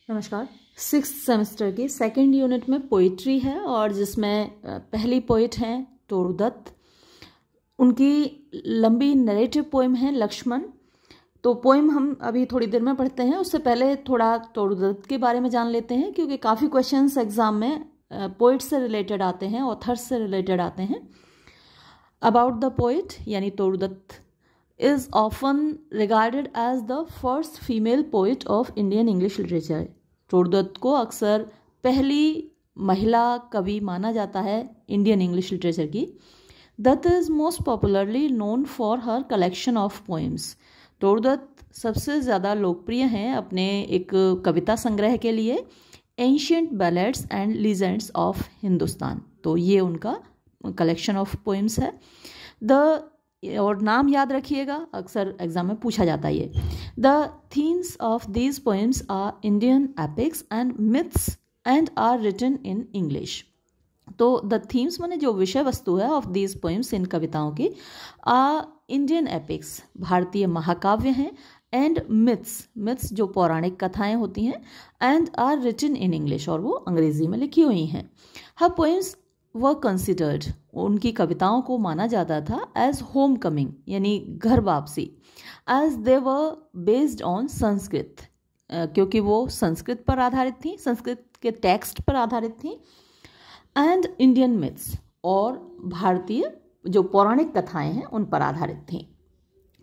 नमस्कार। Sixth semester की second unit में पोइट्री है और जिसमें पहली पोइट हैं टोरू दत्त। उनकी लंबी नरेटिव पोइम है लक्ष्मण। तो पोइम हम अभी थोड़ी देर में पढ़ते हैं, उससे पहले थोड़ा टोरू दत्त के बारे में जान लेते हैं क्योंकि काफ़ी क्वेश्चंस एग्जाम में पोइट से रिलेटेड आते हैं, ऑथर्स से रिलेटेड आते हैं। अबाउट द पोइट यानी Toru Dutt is often regarded as the first female poet of Indian English literature। Toru Dutt को अक्सर पहली महिला कवि माना जाता है इंडियन इंग्लिश लिटरेचर की। Dutt is most popularly known for her collection of poems. Toru Dutt सबसे ज़्यादा लोकप्रिय हैं अपने एक कविता संग्रह के लिए, ancient ballads and legends of Hindustan. तो ये उनका कलेक्शन ऑफ पोएम्स है। और नाम याद रखिएगा, अक्सर एग्जाम में पूछा जाता है ये। The themes of these poems are Indian epics and myths and are written in English. तो द थीम्स माने जो विषय वस्तु है ऑफ दीज पोएम्स, इन कविताओं की, आर इंडियन एपिक्स भारतीय महाकाव्य हैं, एंड मिथ्स जो पौराणिक कथाएं होती हैं, and are written in English और वो अंग्रेजी में लिखी हुई हैं। हर पोएम्स वर कंसिडर्ड, उनकी कविताओं को माना जाता था एज होम कमिंग यानी घर वापसी, as they were based on Sanskrit, क्योंकि वो संस्कृत पर आधारित थी, संस्कृत के टेक्स्ट पर आधारित थी, एंड इंडियन मिथ्स और भारतीय जो पौराणिक कथाएं हैं उन पर आधारित थी।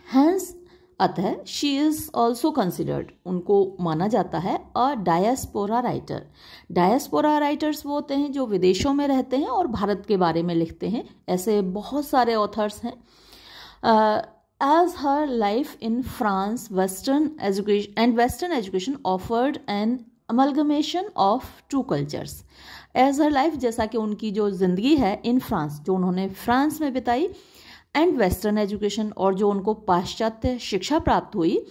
हैंस अतः शी इज ऑल्सो कंसिडर्ड, उनको माना जाता है अ डायस्पोरा राइटर। डायस्पोरा राइटर्स वो होते हैं जो विदेशों में रहते हैं और भारत के बारे में लिखते हैं। ऐसे बहुत सारे ऑथर्स हैं। As her life in France western education offered an amalgamation of two cultures. As her life जैसा कि उनकी जो जिंदगी है इन फ्रांस, जो उन्होंने फ्रांस में बिताई, एंड वेस्टर्न एजुकेशन और जो उनको पाश्चात्य शिक्षा प्राप्त हुई,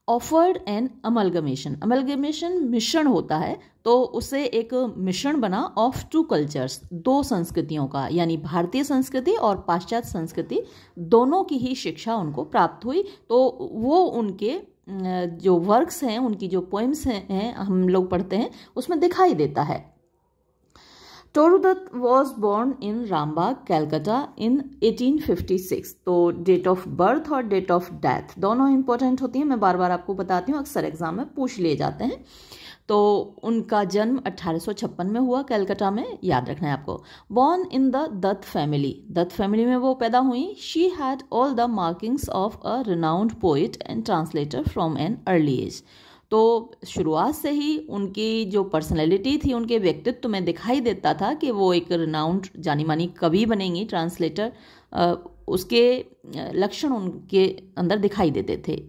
ऑफर्ड एन अमलगमेशन मिश्रण होता है, तो उससे एक मिश्रण बना ऑफ टू कल्चर्स, दो संस्कृतियों का, यानी भारतीय संस्कृति और पाश्चात्य संस्कृति दोनों की ही शिक्षा उनको प्राप्त हुई। तो वो उनके जो वर्क्स हैं, उनकी जो पोएम्स हैं हम लोग पढ़ते हैं, उसमें दिखाई देता है। Toru Dutt was born in Rambagh Calcutta in 1856। तो डेट ऑफ बर्थ और डेट ऑफ डेथ दोनों इंपॉर्टेंट होती हैं, मैं बार बार आपको बताती हूँ, अक्सर एग्जाम में पूछ लिए जाते हैं। तो उनका जन्म 1856 में हुआ कैलकाटा में, याद रखना है आपको। Born in the Dutt family में वो पैदा हुई। She had all the markings of a renowned poet and translator from an early age. तो शुरुआत से ही उनकी जो पर्सनैलिटी थी, उनके व्यक्तित्व में दिखाई देता था कि वो एक रिनाउंड जानी मानी कवि बनेंगी, ट्रांसलेटर, उसके लक्षण उनके अंदर दिखाई देते थे।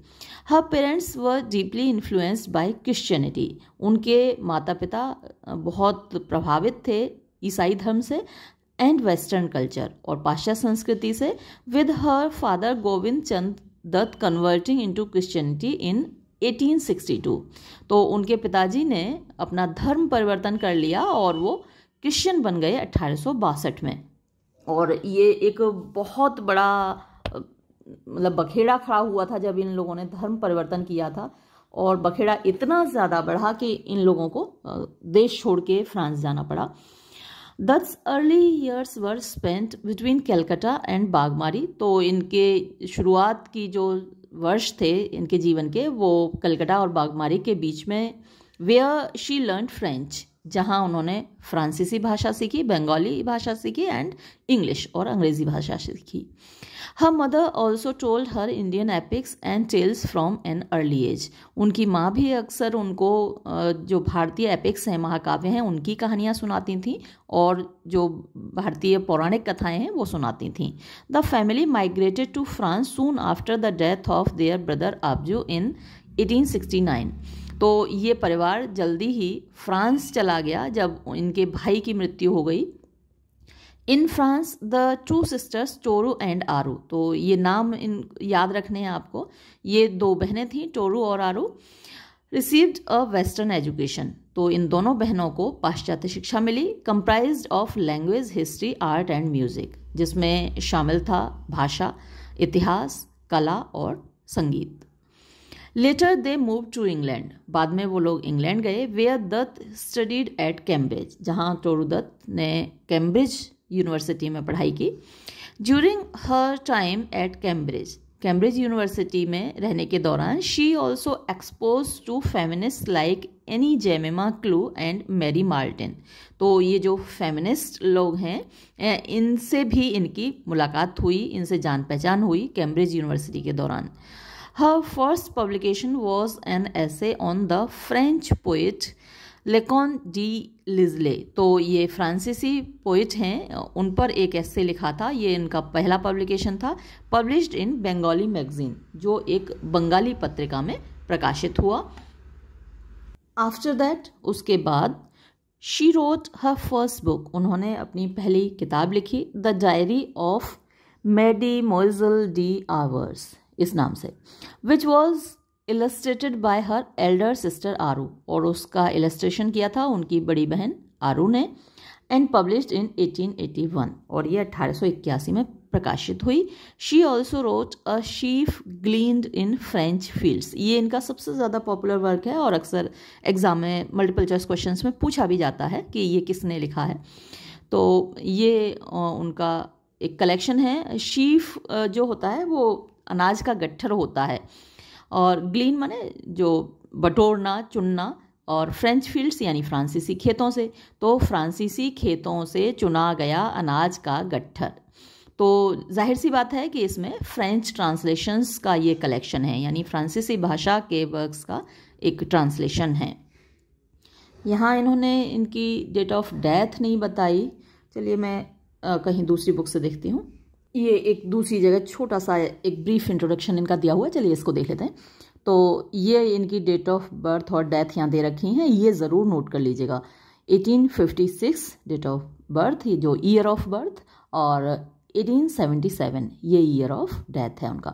Her parents were deeply influenced by Christianity. उनके माता पिता बहुत प्रभावित थे ईसाई धर्म से, एंड वेस्टर्न कल्चर और पाश्चात्य संस्कृति से, with her father Govind Chand Dutt converting into Christianity in 1862। तो उनके पिताजी ने अपना धर्म परिवर्तन कर लिया और वो क्रिश्चियन बन गए 1862 में। और ये एक बहुत बड़ा मतलब बखेड़ा खड़ा हुआ था जब इन लोगों ने धर्म परिवर्तन किया था, और बखेड़ा इतना ज़्यादा बढ़ा कि इन लोगों को देश छोड़ के फ्रांस जाना पड़ा। Dutts early years were spent between Calcutta and Baghmari. तो इनके शुरुआत की जो वर्ष थे इनके जीवन के, वो कलकत्ता और बागमारी के बीच में, वेयर शी लर्न फ्रेंच, जहां उन्होंने फ्रांसीसी भाषा सीखी, बंगाली भाषा सीखी, एंड इंग्लिश और अंग्रेजी भाषा सीखी। Her mother also told her Indian epics and tales from an early age. उनकी माँ भी अक्सर उनको जो भारतीय एपिक्स हैं, महाकाव्य हैं, उनकी कहानियाँ सुनाती थीं और जो भारतीय पौराणिक कथाएं हैं वो सुनाती थीं। The family migrated to France soon after the death of their brother Abju in 1869। तो ये परिवार जल्दी ही फ्रांस चला गया जब इनके भाई की मृत्यु हो गई। In France the two sisters Toru and Aru. तो ये नाम याद रखने हैं आपको। ये दो बहनें थीं, टोरू और Aru. Received a western education. तो इन दोनों बहनों को पाश्चात्य शिक्षा मिली। Comprised of language, history, art and music, जिसमें शामिल था भाषा, इतिहास, कला और संगीत। Later they move to England, बाद में वो लोग इंग्लैंड गए, where Dutt studied at Cambridge, जहाँ टोरू दत्त ने कैम्ब्रिज यूनिवर्सिटी में पढ़ाई की। During her time at Cambridge University में रहने के दौरान she also expose to feminist like Anne Jemima Clough and Mary Martin, तो ये जो फेमिनिस्ट लोग हैं इनसे भी इनकी मुलाकात हुई, इनसे जान पहचान हुई कैम्ब्रिज यूनिवर्सिटी के दौरान। Her first publication was an essay on the French poet Leconte de Lisle, तो ये फ्रांसीसी पोइट हैं, उन पर एक ऐसे लिखा था, ये इनका पहला पब्लिकेशन था, पब्लिश्ड इन बंगाली मैगजीन, जो एक बंगाली पत्रिका में प्रकाशित हुआ। आफ्टर दैट, उसके बाद she wrote her first book, उन्होंने अपनी पहली किताब लिखी, the diary of Mademoiselle d'Arvers, इस नाम से, which was illustrated by her elder sister Aru, और उसका इलस्ट्रेशन किया था उनकी बड़ी बहन आरू ने, एंड पब्लिश्ड इन 1881, और ये 1881 में प्रकाशित हुई। She also wrote a sheaf gleaned in French fields, ये इनका सबसे ज़्यादा पॉपुलर वर्क है और अक्सर एग्जाम में मल्टीपल चॉइस क्वेश्चंस में पूछा भी जाता है कि ये किसने लिखा है। तो ये उनका एक कलेक्शन है। शीफ जो होता है वो अनाज का गट्ठर होता है, और ग्लीन माने जो बटोरना, चुनना, और फ्रेंच फील्ड्स यानी फ्रांसीसी खेतों से, तो फ्रांसीसी खेतों से चुना गया अनाज का गट्ठर। तो जाहिर सी बात है कि इसमें फ्रेंच ट्रांसलेशंस का ये कलेक्शन है, यानी फ्रांसीसी भाषा के वर्क्स का एक ट्रांसलेशन है। यहाँ इन्होंने इनकी डेट ऑफ डेथ नहीं बताई, चलिए मैं कहीं दूसरी बुक से देखती हूँ। ये एक दूसरी जगह छोटा सा एक ब्रीफ इंट्रोडक्शन इनका दिया हुआ है, चलिए इसको देख लेते हैं। तो ये इनकी डेट ऑफ बर्थ और डेथ यहाँ दे रखी हैं, ये ज़रूर नोट कर लीजिएगा। 1856 डेट ऑफ बर्थ, ये जो ईयर ऑफ बर्थ, और 1877 ये ईयर ऑफ डेथ है उनका।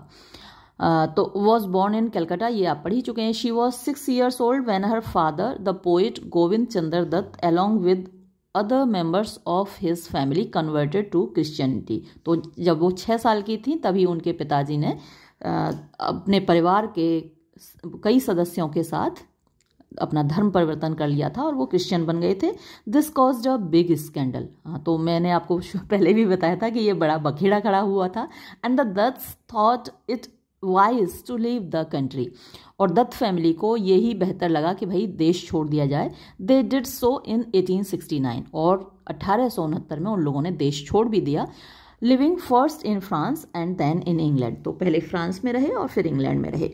तो वॉज बॉर्न इन कलकत्ता, ये आप पढ़ ही चुके हैं। She was 6 years old when her father, the poet Govind Chandra Dutt, along with other members of his family converted to Christianity, तो जब वो 6 साल की थी तभी उनके पिताजी ने अपने परिवार के कई सदस्यों के साथ अपना धर्म परिवर्तन कर लिया था और वो क्रिश्चियन बन गए थे। This caused a big scandal, तो मैंने आपको पहले भी बताया था कि ये बड़ा बखेड़ा खड़ा हुआ था। And the Dutts thought it wise to leave the country, और दत्त फैमिली को यही बेहतर लगा कि भाई देश छोड़ दिया जाए। दे डिड सो इन 1869, और 1869 में उन लोगों ने देश छोड़ भी दिया। Living first in France and then in England, तो पहले फ्रांस में रहे और फिर इंग्लैंड में रहे।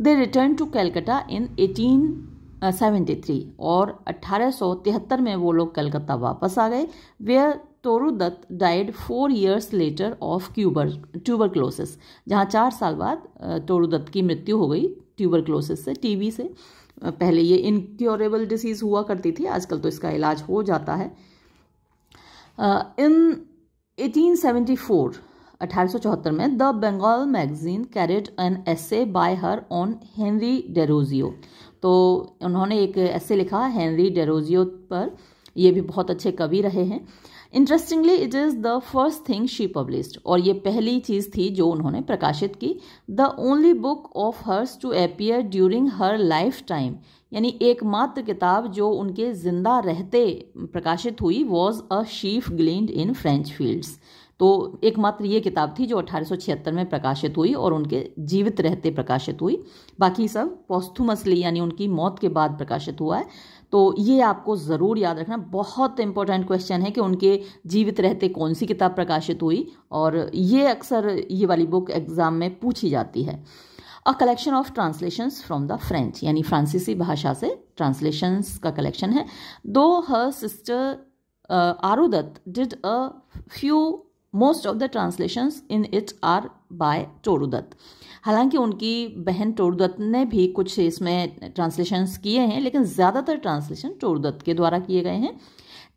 दे रिटर्न टू कलकत्ता इन 1873, और 1873 में वो लोग कलकत्ता वापस आ गए, where Toru Dutt died 4 years later of tuberculosis, जहाँ 4 साल बाद टोरू दत्त की मृत्यु हो गई ट्यूबरक्लोसिस से, टीबी से। पहले ये इनक्योरेबल डिसीज हुआ करती थी, आजकल तो इसका इलाज हो जाता है। इन 1874 1874 में the Bengal magazine carried an essay by her on Henry Derozio, तो उन्होंने एक ऐसे लिखा हेनरी डेरोजियो पर, ये भी बहुत अच्छे कवि रहे हैं। Interestingly it is the first thing she published, और ये पहली चीज़ थी जो उन्होंने प्रकाशित की। The only book of hers to appear during her lifetime, यानी एकमात्र किताब जो उनके जिंदा रहते प्रकाशित हुई, was a sheaf gleaned in French fields, तो एकमात्र ये किताब थी जो 1876 में प्रकाशित हुई और उनके जीवित रहते प्रकाशित हुई। बाकी सब पोस्थुमसली यानी उनकी मौत के बाद प्रकाशित हुआ है। तो ये आपको ज़रूर याद रखना, बहुत इंपॉर्टेंट क्वेश्चन है कि उनके जीवित रहते कौन सी किताब प्रकाशित हुई, और ये अक्सर ये वाली बुक एग्जाम में पूछी जाती है। A collection of translations from the French, यानी फ्रांसीसी भाषा से ट्रांसलेशंस का कलेक्शन है। Though her sister Aru Dutt did a few, most of the translations in it are by Toru Dutt, हालांकि उनकी बहन टोरू दत्त ने भी कुछ इसमें ट्रांसलेशंस किए हैं, लेकिन ज़्यादातर ट्रांसलेशन टोरू दत्त के द्वारा किए गए हैं।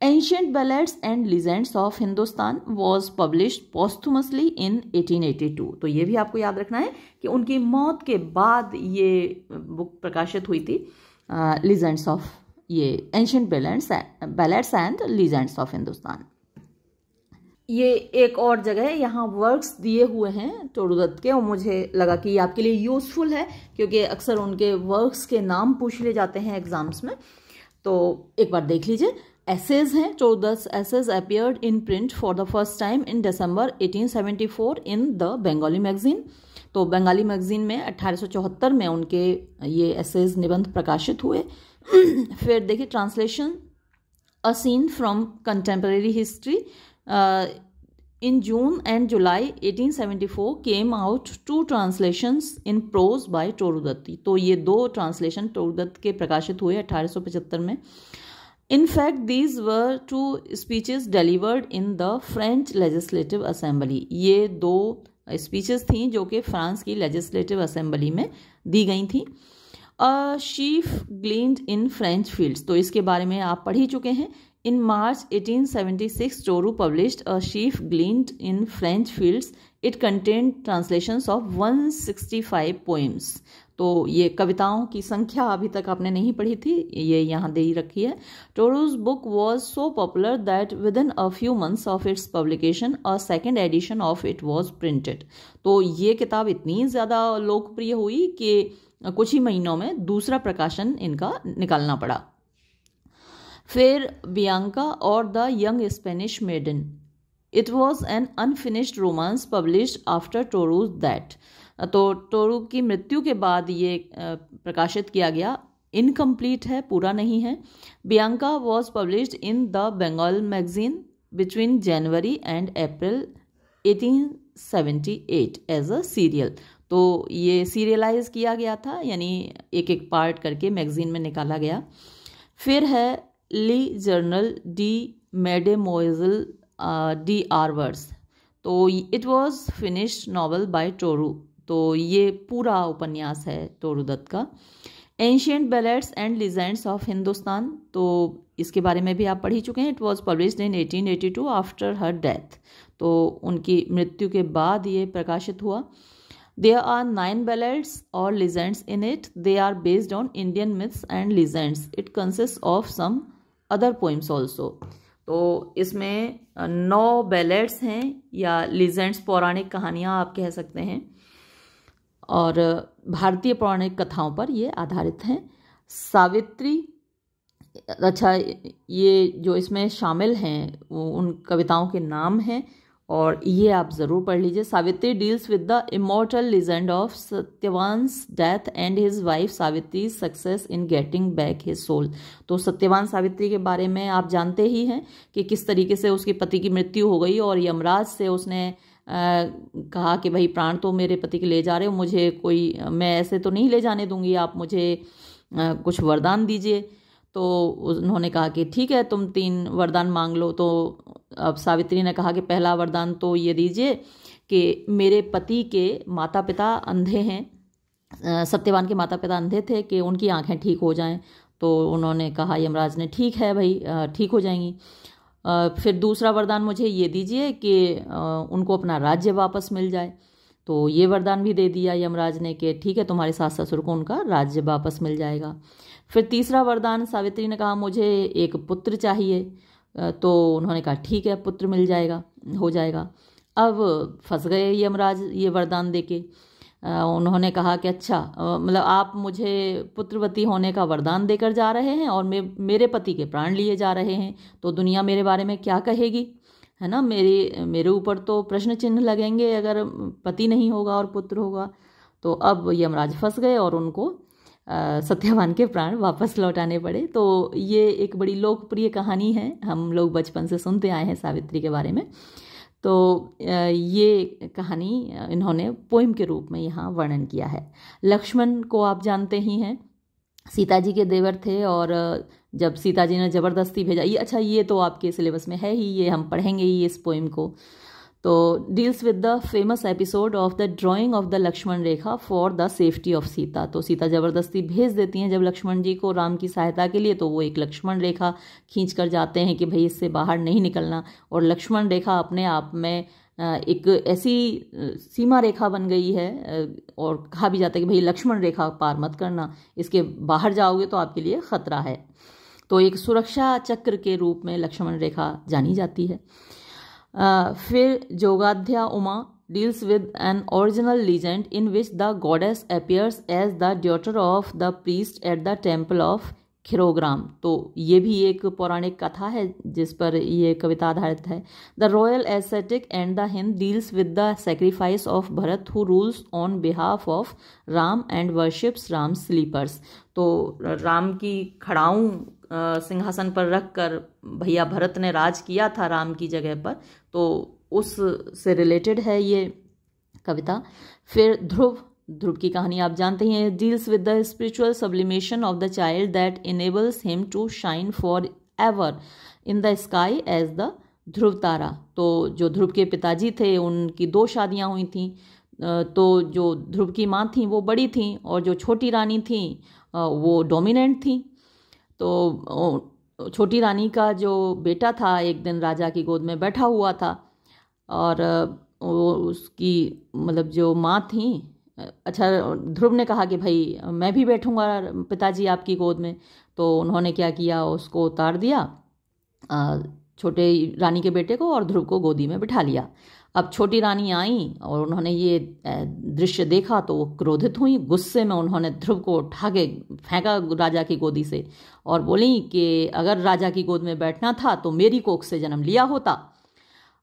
Ancient ballads and legends of Hindustan was published posthumously in 1882, तो ये भी आपको याद रखना है कि उनकी मौत के बाद ये बुक प्रकाशित हुई थी, लीजेंड्स ऑफ, ये ancient ballads and legends of Hindustan. ये एक और जगह है, यहाँ वर्क्स दिए हुए हैं टोरूदत्त के, और मुझे लगा कि ये आपके लिए यूजफुल है क्योंकि अक्सर उनके वर्क्स के नाम पूछ लिए जाते हैं एग्जाम्स में, तो एक बार देख लीजिए। एसेज हैं, Toru Dutt essays appeared in print for the first time in December 1874 in the Bengali magazine. तो बंगाली मैगजीन में 1874 में उनके ये एसेज निबंध प्रकाशित हुए। फिर देखिए translation a scene from contemporary history in June and July 1874 came out 2 translations in prose by टोरूदत्त। तो ये 2 ट्रांसलेशन टोरूदत्त के प्रकाशित हुए 1875 में। In fact, these were 2 speeches delivered in the French Legislative Assembly। ये 2 स्पीचेस थी जो कि फ्रांस की लेजिस्लेटिव असेंबली में दी गई थी। अ sheaf gleaned in French fields, तो इसके बारे में आप पढ़ ही चुके हैं। In March 1876, Toru published a sheaf gleaned in French fields. It contained translations of 165 poems. तो ये कविताओं की संख्या अभी तक आपने नहीं पढ़ी थी, ये यहाँ दे रखी है। Toru's book was so popular that within a few months of its publication, a second edition of it was printed. तो ये किताब इतनी ज़्यादा लोकप्रिय हुई कि कुछ ही महीनों में दूसरा प्रकाशन इनका निकालना पड़ा। फिर बियांका और the young Spanish maiden, it was an unfinished romance published after Toru's that. तो टोरू की मृत्यु के बाद ये प्रकाशित किया गया, इनकम्प्लीट है, पूरा नहीं है। Bianca was published in the Bengal magazine between January and April 1878 as a serial. तो ये सीरियलाइज किया गया था, यानी एक एक पार्ट करके मैगजीन में निकाला गया। फिर है ली जर्नल डी मेडेमोइजल डी आरवर्स, तो it was finished novel bye Toru. तो ये पूरा उपन्यास है टोरूदत्त का। Ancient ballads and legends of Hindustan, तो इसके बारे में भी आप पढ़ ही चुके हैं। It was published in 1882 after her death, तो उनकी मृत्यु के बाद ये प्रकाशित हुआ। There are 9 ballads or legends in it. They are based on Indian myths and legends. It consists of some other poems also. तो इसमें 9 बैलेड्स हैं या लीजेंड्स, पौराणिक कहानियाँ आप कह सकते हैं, और भारतीय पौराणिक कथाओं पर ये आधारित हैं। सावित्री, अच्छा ये जो इसमें शामिल हैं वो उन कविताओं के नाम हैं और ये आप ज़रूर पढ़ लीजिए। Savitri deals with the immortal legend of Satyavan's death and his wife Savitri success in getting back his soul. तो सत्यवान सावित्री के बारे में आप जानते ही हैं कि किस तरीके से उसके पति की मृत्यु हो गई और यमराज से उसने कहा कि भाई प्राण तो मेरे पति के ले जा रहे हो, मुझे कोई, मैं ऐसे तो नहीं ले जाने दूंगी, आप मुझे कुछ वरदान दीजिए। तो उन्होंने कहा कि ठीक है, तुम 3 वरदान मांग लो। तो अब सावित्री ने कहा कि पहला वरदान तो ये दीजिए कि मेरे पति के माता पिता अंधे हैं, सत्यवान के माता पिता अंधे थे, कि उनकी आंखें ठीक हो जाएं। तो उन्होंने कहा, यमराज ने, ठीक है भाई, ठीक हो जाएंगी। फिर दूसरा वरदान मुझे ये दीजिए कि उनको अपना राज्य वापस मिल जाए। तो ये वरदान भी दे दिया यमराज ने कि ठीक है, तुम्हारे सास ससुर को उनका राज्य वापस मिल जाएगा। फिर तीसरा वरदान सावित्री ने कहा, मुझे एक पुत्र चाहिए। तो उन्होंने कहा ठीक है, पुत्र मिल जाएगा, हो जाएगा। अब फंस गए यमराज ये वरदान देके। उन्होंने कहा कि अच्छा, मतलब आप मुझे पुत्रवती होने का वरदान देकर जा रहे हैं और मेरे पति के प्राण लिए जा रहे हैं, तो दुनिया मेरे बारे में क्या कहेगी, है ना। मेरे ऊपर तो प्रश्न चिन्ह लगेंगे अगर पति नहीं होगा और पुत्र होगा। तो अब यमराज फंस गए और उनको सत्यवान के प्राण वापस लौटाने पड़े। तो ये एक बड़ी लोकप्रिय कहानी है, हम लोग बचपन से सुनते आए हैं सावित्री के बारे में। तो ये कहानी इन्होंने पोइम के रूप में यहाँ वर्णन किया है। लक्ष्मण को आप जानते ही हैं, सीता जी के देवर थे, और जब सीता जी ने ज़बरदस्ती भेजा, ये अच्छा ये तो आपके सिलेबस में है ही, ये हम पढ़ेंगे ही इस पोइम को। तो deals with the famous episode of the drawing of the Lakshman Rekha for the safety of Sita. तो सीता ज़बरदस्ती भेज देती हैं जब लक्ष्मण जी को राम की सहायता के लिए, तो वो एक लक्ष्मण रेखा खींच कर जाते हैं कि भाई इससे बाहर नहीं निकलना। और लक्ष्मण रेखा अपने आप में एक ऐसी सीमा रेखा बन गई है, और कहा भी जाता है कि भाई लक्ष्मण रेखा पार मत करना, इसके बाहर जाओगे तो आपके लिए खतरा है। तो एक सुरक्षा चक्र के रूप में लक्ष्मण रेखा जानी जाती है। फिर जोगाध्या Uma deals with an original legend in which the goddess appears as the daughter of the priest at the temple of खिरोग्राम। तो ये भी एक पौराणिक कथा है जिस पर ये कविता आधारित है। The royal ascetic and the hind deals with the sacrifice of Bharat who rules on behalf of Ram and worships Ram slippers. तो राम की खड़ाऊं सिंहासन पर रखकर भैया भरत ने राज किया था राम की जगह पर, तो उस से रिलेटेड है ये कविता। फिर ध्रुव की कहानी आप जानते हैं, deals with the spiritual sublimation of the child that enables him to shine for ever in the sky as the Dhruva tara. तो जो ध्रुव के पिताजी थे उनकी 2 शादियां हुई थी, तो जो ध्रुव की माँ थी वो बड़ी थी और जो छोटी रानी थी वो डोमिनेंट थी। तो छोटी रानी का जो बेटा था एक दिन राजा की गोद में बैठा हुआ था और उसकी मतलब जो माँ थी, अच्छा ध्रुव ने कहा कि भाई मैं भी बैठूंगा पिताजी आपकी गोद में। तो उन्होंने क्या किया, उसको उतार दिया छोटे रानी के बेटे को और ध्रुव को गोदी में बिठा लिया। अब छोटी रानी आई और उन्होंने ये दृश्य देखा तो वो क्रोधित हुई, गुस्से में उन्होंने ध्रुव को उठा के फेंका राजा की गोदी से और बोली कि अगर राजा की गोद में बैठना था तो मेरी कोख से जन्म लिया होता।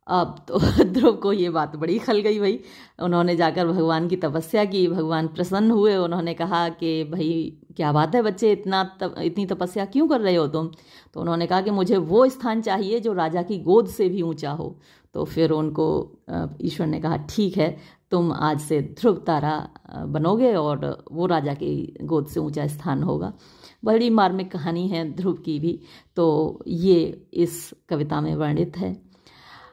अब तो ध्रुव को ये बात बड़ी खल गई भाई। उन्होंने जाकर भगवान की तपस्या की, भगवान प्रसन्न हुए। उन्होंने कहा कि भाई क्या बात है बच्चे, इतनी तपस्या क्यों कर रहे हो तुम? तो उन्होंने कहा कि मुझे वो स्थान चाहिए जो राजा की गोद से भी ऊंचा हो। तो फिर उनको ईश्वर ने कहा ठीक है, तुम आज से ध्रुव तारा बनोगे और वो राजा की गोद से ऊंचा स्थान होगा। बड़ी मार्मिक कहानी है ध्रुव की भी, तो ये इस कविता में वर्णित है।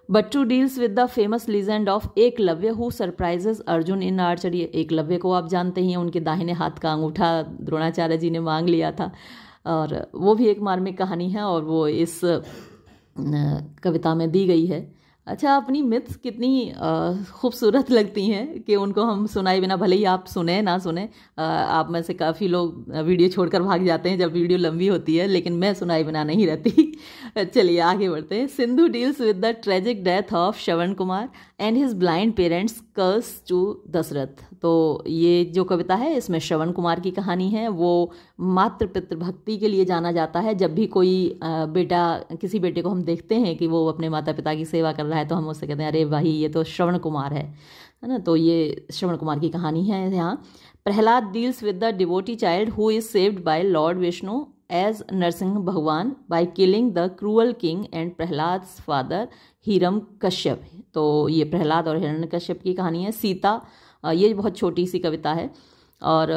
Buttoo deals with the famous legend of Eklavya who surprises Arjun in archery. Eklavya को आप जानते ही हैं, उनके दाहिने हाथ का अंगूठा द्रोणाचार्य जी ने मांग लिया था और वो भी एक मार्मिक कहानी है और वो इस कविता में दी गई है। अच्छा, अपनी मिथ्स कितनी खूबसूरत लगती हैं कि उनको हम सुनाए बिना, भले ही आप सुने ना सुने, आप में से काफ़ी लोग वीडियो छोड़कर भाग जाते हैं जब वीडियो लंबी होती है, लेकिन मैं सुनाए बिना नहीं रहती। चलिए आगे बढ़ते हैं। Sindhu deals with the tragic death of Shravan Kumar and his blind parents curse to Dashrath. तो ये जो कविता है इसमें श्रवण कुमार की कहानी है। वो मातृ पितृ भक्ति के लिए जाना जाता है। जब भी कोई किसी बेटे को हम देखते हैं कि वो अपने माता पिता की सेवा कर रहा है तो हम उससे कहते हैं अरे भाई ये तो श्रवण कुमार है ना। तो ये श्रवण कुमार की कहानी है यहाँ। Prahlad deals with the devotee child who is saved by lord Vishnu as Narasimha Bhagwan by killing the cruel king and Prahlad's father Hiranyakashyap. तो ये प्रहलाद और हिरण्य कश्यप की कहानी है। सीता, ये बहुत छोटी सी कविता है और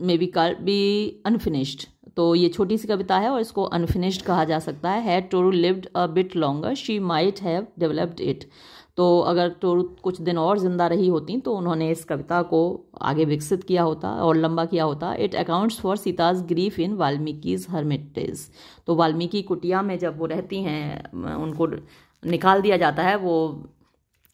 may be called be unfinished. तो ये छोटी सी कविता है और इसको अनफिनिश्ड कहा जा सकता है। Had Toru lived a bit longer she might have developed it. तो अगर टोरू कुछ दिन और जिंदा रही होती तो उन्होंने इस कविता को आगे विकसित किया होता और लंबा किया होता। It accounts for Sita's grief in Valmiki's hermitage. तो वाल्मीकि कुटिया में जब वो रहती हैं, उनको निकाल दिया जाता है, वो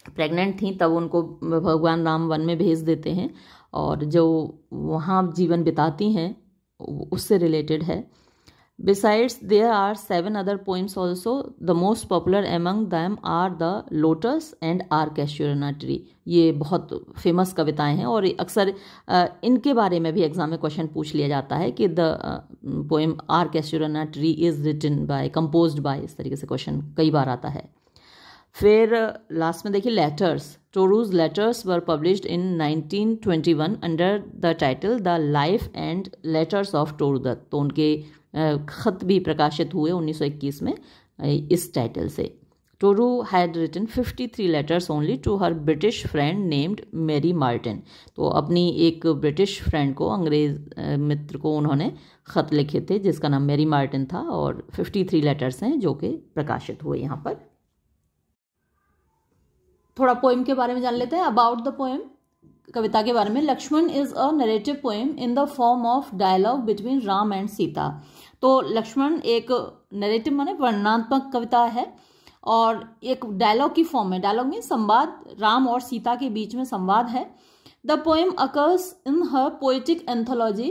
प्रेग्नेंट थी, तब उनको भगवान राम वन में भेज देते हैं और जो वहाँ जीवन बिताती हैं उससे रिलेटेड है। Besides, there are 7 other poems also. The most popular among them are the Lotus and R. Casuarina Tree. ये बहुत फेमस कविताएं हैं और अक्सर इनके बारे में भी एग्जाम में क्वेश्चन पूछ लिया जाता है कि the poem R. Casuarina Tree is written by, composed by, इस तरीके से क्वेश्चन कई बार आता है। फिर लास्ट में देखिए letters. Toru's letters were published in 1921 under the title the life and letters of Toru Dutt. तो उनके खत भी प्रकाशित हुए 1921 में इस टाइटल से। Toru had written 53 letters only to her British friend named Mary Martin. तो अपनी एक ब्रिटिश फ्रेंड को, अंग्रेज मित्र को उन्होंने खत लिखे थे जिसका नाम मैरी मार्टिन था और 53 लेटर्स हैं जो कि प्रकाशित हुए यहाँ पर। थोड़ा पोएम के बारे में जान लेते हैं। अबाउट द पोएम, कविता के बारे में। Lakshman is a narrative poem in the form of dialogue between Ram and Sita. तो लक्ष्मण एक नरेटिव माने वर्णनात्मक कविता है और एक डायलॉग की फॉर्म में, डायलॉग में संवाद, राम और सीता के बीच में संवाद है। The poem occurs in her poetic anthology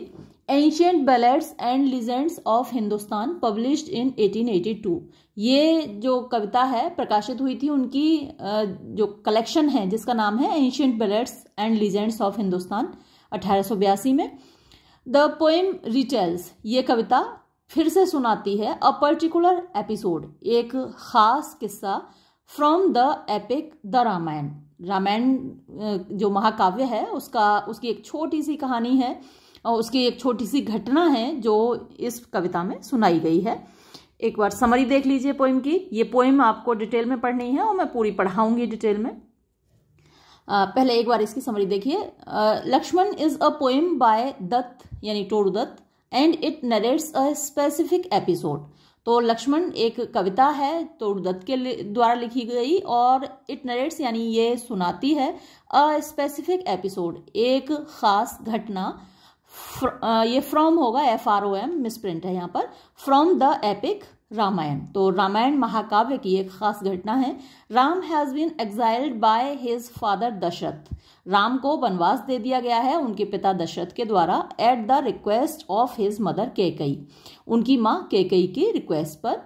ancient ballads and legends of Hindustan published in 1882। ये जो कविता है प्रकाशित हुई थी उनकी जो कलेक्शन है जिसका नाम है ancient ballads and legends of Hindustan 1882 में। द पोएम रिटेल्स, ये कविता फिर से सुनाती है अ पर्टिकुलर एपिसोड, एक खास किस्सा from the epic the Ramayana. Ramayana जो महाकाव्य है उसकी एक छोटी सी कहानी है और उसकी एक छोटी सी घटना है जो इस कविता में सुनाई गई है। एक बार समरी देख लीजिए पोइम की। ये पोइम आपको डिटेल में पढ़नी है और मैं पूरी पढ़ाऊंगी डिटेल में। पहले एक बार इसकी समरी देखिए। Lakshman is a poem by Dutt यानी Toru Dutt and it narrates a specific episode. तो लक्ष्मण एक कविता है टोडू दत्त के द्वारा लिखी गई और इट नरेट्स यानी ये सुनाती है अ स्पेसिफिक एपिसोड, एक खास घटना। ये फ्रॉम होगा FROM, मिसप्रिंट है यहाँ पर, फ्रॉम द एपिक रामायण। तो रामायण महाकाव्य की एक खास घटना है। Ram has been exiled by his father Dashrath. Ram को वनवास दे दिया गया है उनके पिता दशरथ के द्वारा at the request of his mother Kaikeyi, उनकी माँ कैकेयी की रिक्वेस्ट पर।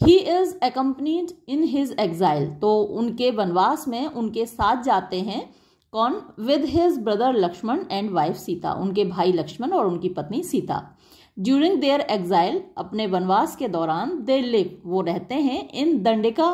He is accompanied in his exile, तो उनके वनवास में उनके साथ जाते हैं कौन? With his brother Lakshman and wife Sita, उनके भाई लक्ष्मण और उनकी पत्नी सीता। ड्यूरिंग देयर एग्जाइल, अपने वनवास के दौरान, दे लिव, वो रहते हैं इन दंडिका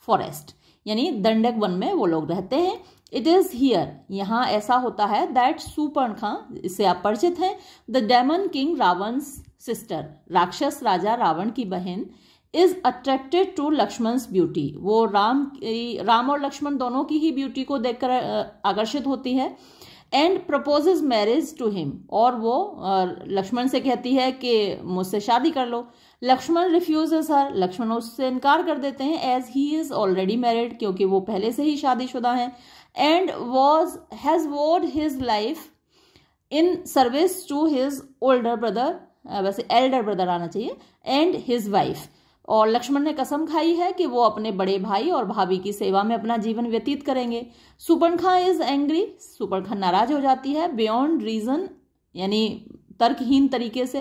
फॉरेस्ट, यानी दंडक वन में वो लोग रहते हैं। इट इज हियर, यहाँ ऐसा होता है, दैट सुपर्णखा, इससे आप परिचित हैं, द डेमन किंग रावण's सिस्टर, राक्षस राजा रावण की बहन, इज अट्रैक्टेड टू लक्ष्मण's ब्यूटी, वो राम और लक्ष्मण दोनों की ही ब्यूटी को देखकर आकर्षित होती है। And proposes marriage to him, और वो लक्ष्मण से कहती है कि मुझसे शादी कर लो। लक्ष्मण रिफ्यूजेस हर, लक्ष्मण उससे इनकार कर देते हैं, as he is already married, क्योंकि वो पहले से ही शादीशुदा हैं। And has vowed his life in service to his older brother, वैसे एल्डर ब्रदर आना चाहिए, एंड हिज वाइफ, और लक्ष्मण ने कसम खाई है कि वो अपने बड़े भाई और भाभी की सेवा में अपना जीवन व्यतीत करेंगे। सुपर्णखा इज एंग्री, सुपर्णखा नाराज हो जाती है, बियॉन्ड रीजन यानी तर्कहीन तरीके से,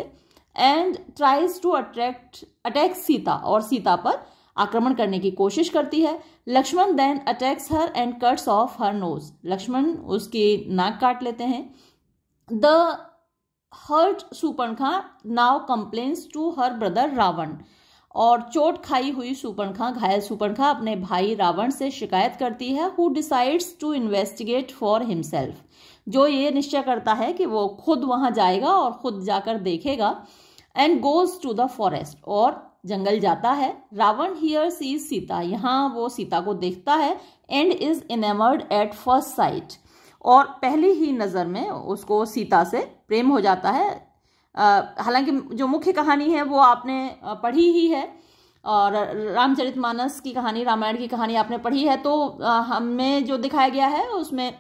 and tries to attack Sita, और सीता पर आक्रमण करने की कोशिश करती है। Lakshman then attacks her and cuts off her nose, Lakshman उसकी नाक काट लेते हैं। The hurt Surpanakha now complains to her brother Ravan, और चोट खाई हुई सुपर्णखा, घायल सुपर्णखा अपने भाई रावण से शिकायत करती है। Who decides to investigate for himself, जो ये निश्चय करता है कि वो खुद वहां जाएगा और खुद जाकर देखेगा। And goes to the forest, और जंगल जाता है। रावण हियर सीज सीता, यहाँ वो सीता को देखता है। And is enamoured at first sight, और पहली ही नजर में उसको सीता से प्रेम हो जाता है। हालांकि जो मुख्य कहानी है वो आपने पढ़ी ही है, और रामचरितमानस की कहानी, रामायण की कहानी आपने पढ़ी है, तो हमें जो दिखाया गया है उसमें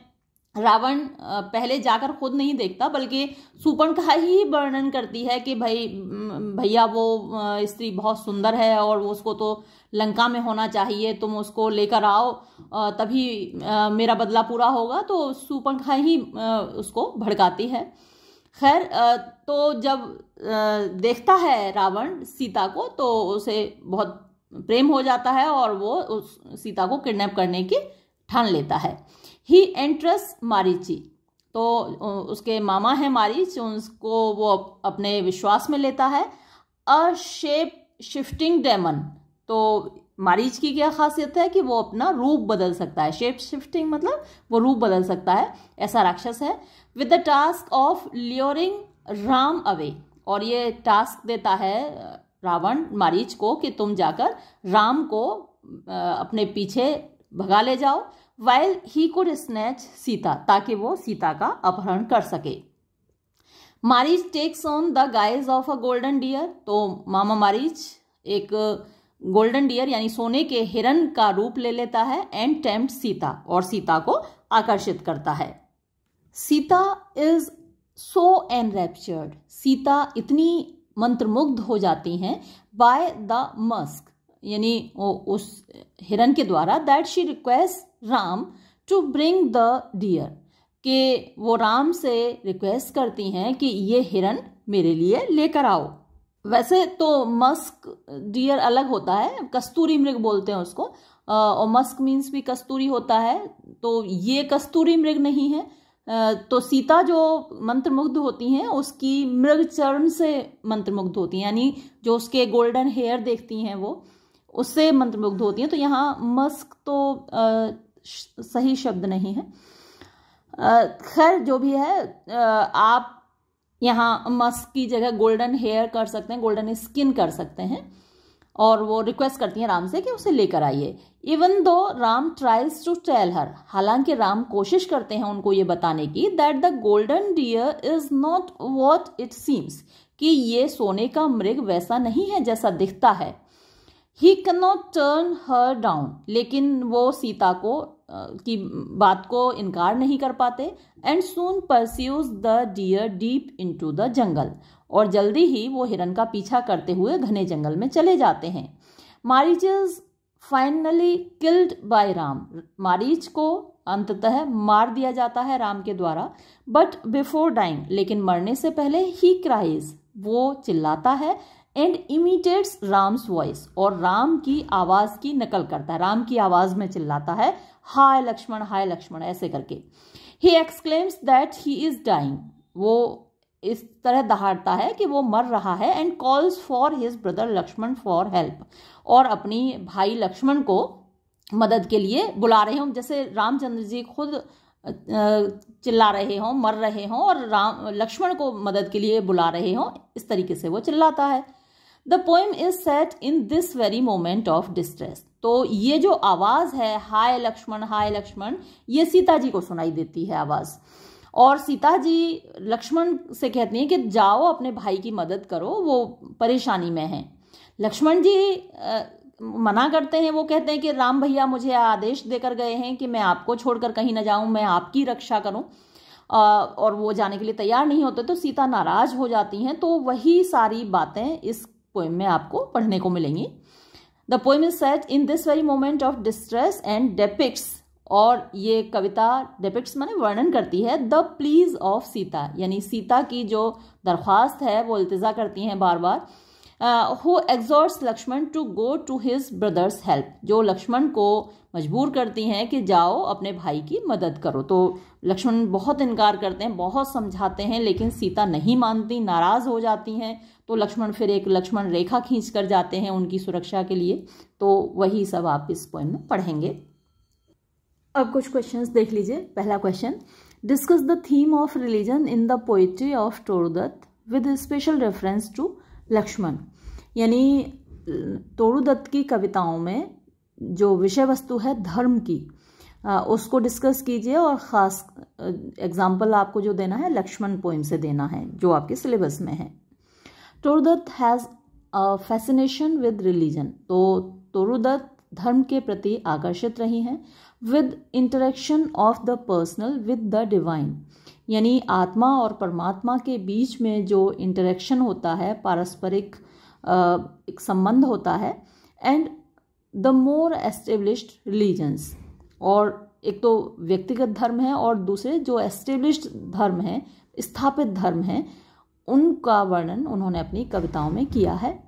रावण पहले जाकर खुद नहीं देखता, बल्कि सुपर्णखा ही वर्णन करती है कि भैया वो स्त्री बहुत सुंदर है और उसको तो लंका में होना चाहिए, तुम उसको लेकर आओ तभी मेरा बदला पूरा होगा। तो सुपर्णखा ही उसको भड़काती है। खैर, तो जब देखता है रावण सीता को तो उसे बहुत प्रेम हो जाता है और वो उस सीता को किडनैप करने की ठान लेता है। ही एंट्रस मारीची, तो उसके मामा है मारीच, उसको वो अपने विश्वास में लेता है। अ शेप शिफ्टिंग डेमन, तो मारीच की क्या खासियत है कि वो अपना रूप बदल सकता है। शेप शिफ्टिंग मतलब वो रूप बदल सकता है, ऐसा राक्षस है। With the task of luring Ram away, और ये टास्क देता है रावण मारीच को कि तुम जाकर राम को अपने पीछे भगा ले जाओ। While he could snatch Sita, ताकि वो सीता का अपहरण कर सके। Marich takes on the guise of a golden deer, तो मामा मारीच एक गोल्डन डियर यानी सोने के हिरन का रूप ले लेता है। एंड टेम्प्ट सीता, और सीता को आकर्षित करता है। सीता इज सो एनरैप्चर्ड, सीता इतनी मंत्रमुग्ध हो जाती हैं बाय द मस्क यानी उस हिरन के द्वारा, that she request Ram to bring the deer, कि वो राम से रिक्वेस्ट करती हैं कि ये हिरन मेरे लिए लेकर आओ। वैसे तो मस्क डियर अलग होता है, कस्तूरी मृग बोलते हैं उसको, और मस्क मीन्स भी कस्तूरी होता है, तो ये कस्तूरी मृग नहीं है। तो सीता जो मंत्रमुग्ध होती हैं उसकी मृग चर्म से मंत्रमुग्ध होती हैं, यानी जो उसके गोल्डन हेयर देखती हैं वो उससे मंत्रमुग्ध होती हैं। तो यहाँ मस्क तो सही शब्द नहीं है। खैर जो भी है, आप यहाँ मस्क की जगह गोल्डन हेयर कर सकते हैं, गोल्डन स्किन कर सकते हैं। और वो रिक्वेस्ट करती हैं राम से कि उसे लेकर आइए। Even though Ram tries to tell her, हालांकि राम कोशिश करते हैं उनको ये बताने की that the golden deer is not what it seems, कि ये सोने का मृग वैसा नहीं है जैसा दिखता है। He can not turn her down, लेकिन वो सीता को की बात को इनकार नहीं कर पाते। And soon pursues the deer deep into the jungle, और जल्दी ही वो हिरन का पीछा करते हुए घने जंगल में चले जाते हैं। Marich is finally killed by Ram, Marich को अंततः मार दिया जाता है राम के द्वारा। बट बिफोर डाइंग, लेकिन मरने से पहले ही क्राइज, वो चिल्लाता है। एंड इमिटेट्स राम्स वॉइस, और राम की आवाज की नकल करता है, राम की आवाज में चिल्लाता है, हाय लक्ष्मण ऐसे करके। ही exclaims that he is dying, वो इस तरह दहाड़ता है कि वो मर रहा है। And calls for his brother Lakshman for help, और अपनी भाई लक्ष्मण को मदद के लिए बुला रहे हों, जैसे रामचंद्र जी खुद चिल्ला रहे हों, मर रहे हों, और राम लक्ष्मण को मदद के लिए बुला रहे हों, इस तरीके से वो चिल्लाता है। The poem is set in this very moment of distress, तो ये जो आवाज है हाय लक्ष्मण, ये सीता जी को सुनाई देती है आवाज। और सीता जी लक्ष्मण से कहती हैं कि जाओ अपने भाई की मदद करो, वो परेशानी में हैं। लक्ष्मण जी मना करते हैं, वो कहते हैं कि राम भैया मुझे आदेश देकर गए हैं कि मैं आपको छोड़कर कहीं ना जाऊं, मैं आपकी रक्षा करूं, और वो जाने के लिए तैयार नहीं होते। तो सीता नाराज हो जाती हैं। तो वही सारी बातें इस पोएम में आपको पढ़ने को मिलेंगी। The poem is set in this very moment of distress and depicts, और ये कविता डिपिक्ट्स माने वर्णन करती है द प्लीज ऑफ सीता, यानी सीता की जो दरख्वास्त है वो इल्तिजा करती हैं बार बार। Who exhorts Lakshman to go to his brother's help, जो लक्ष्मण को मजबूर करती हैं कि जाओ अपने भाई की मदद करो। तो लक्ष्मण बहुत इनकार करते हैं, बहुत समझाते हैं, लेकिन सीता नहीं मानती, नाराज हो जाती हैं। तो लक्ष्मण फिर एक लक्ष्मण रेखा खींच कर जाते हैं उनकी सुरक्षा के लिए। तो वही सब आप इस पोएम में पढ़ेंगे। अब कुछ क्वेश्चंस देख लीजिए। पहला question, discuss the theme of religion in the poetry of Toru Dutt with special reference to Lakshman, यानी टोरूदत्त की कविताओं में जो विषय वस्तु है धर्म की, उसको डिस्कस कीजिए, और ख़ास एग्जाम्पल आपको जो देना है लक्ष्मण पोइम से देना है जो आपके सिलेबस में है। Toru Dutt has a fascination with religion, तो टोरूदत्त धर्म के प्रति आकर्षित रही हैं। With interaction of the personal with the divine, यानी आत्मा और परमात्मा के बीच में जो इंटरेक्शन होता है, पारस्परिक एक संबंध होता है। And the more established religions, और एक तो व्यक्तिगत धर्म है और दूसरे जो एस्टेब्लिश्ड धर्म है, स्थापित धर्म है, उनका वर्णन उन्होंने अपनी कविताओं में किया है।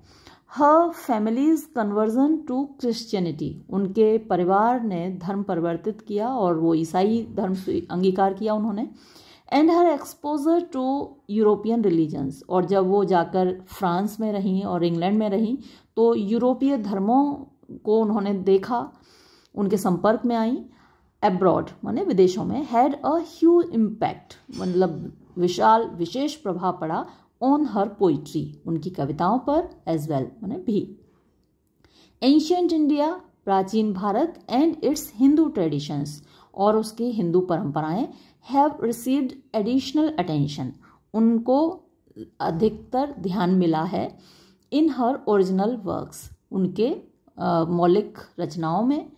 हर फैमिलीज कन्वर्जन टू क्रिश्चियनिटी, उनके परिवार ने धर्म परिवर्तित किया और वो ईसाई धर्म से अंगीकार किया उन्होंने। And her exposure to European religions, और जब वो जाकर फ्रांस में रहीं और इंग्लैंड में रहीं तो यूरोपीय धर्मों को उन्होंने देखा, उनके संपर्क में आई। एब्रॉड माने विदेशों में। हैड अ ह्यूज इम्पैक्ट, मतलब विशेष प्रभाव पड़ा ऑन हर पोइट्री, उनकी कविताओं पर, एज वेल माने भी। एंशियंट इंडिया, प्राचीन Bharat, and it's Hindu traditions, और उसकी हिंदू परंपराएं, हैव रिसीव्ड एडिशनल अटेंशन, उनको अधिकतर ध्यान मिला है। इन हर ओरिजिनल वर्क्स, उनके मौलिक रचनाओं में।